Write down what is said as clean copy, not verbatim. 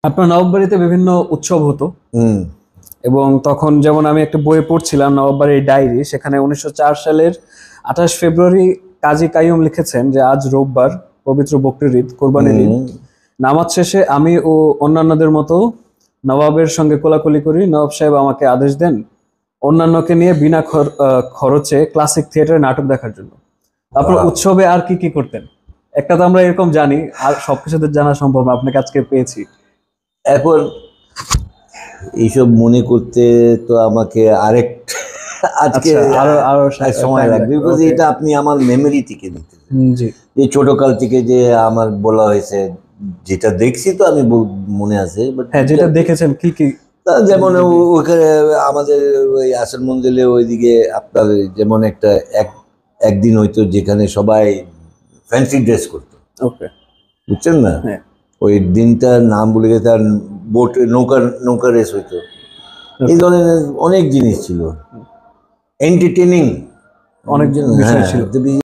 আপনার নবাববাড়িতে বিভিন্ন উৎসব হতো এবং তখন যেমন আমি একটা বইয়ে পড়ছিলাম নবাববাড়ির ডায়েরি, সেখানে 1904 সালের 28 ফেব্রুয়ারি কাজী কাইয়ুম লিখেছেন যে আজ রোববার, পবিত্র বকরির ঈদ, কোরবানির ঈদ। নামাজ শেষে আমি ও অন্যান্যদের মতো নবাবের সঙ্গে কোলাকুলি করি। নবাব সাহেব আমাকে আদেশ দেন অন্যান্যকে নিয়ে বিনা খরচে ক্লাসিক থিয়েটারে নাটক দেখার জন্য। আপনার উৎসবে আর কি কি করতেন? একটা তো আমরা এরকম জানি, আর সবকিছু তো জানা সম্ভব না, আপনাকে আজকে পেয়েছি। এখন এইসব মনে করতে তো আমাকে আজকে আরো আরো সময় লাগবে, বিকজ এটা আপনি আমার মেমোরি থেকে নিতে। জি, এই ছোটকাল থেকে যে আমার বলা হয়েছে, যেটা দেখছি তো আমি মনে আছে। হ্যাঁ, যেটা দেখেছেন কি কি? যেমন ওখানে আমাদের ওই আসর মঞ্জিলে ওইদিকে আপনার যেমন একদিন হইতো যেখানে সবাই ফ্যান্সি ড্রেস করতো। ওকে, বুঝছেন না? হ্যাঁ, ওই দিনটার নাম বলে গেছে, আর নৌকা রেস হইতো। এই ধরনের অনেক জিনিস ছিল, এন্টারটেনিং অনেক বিষয় ছিল।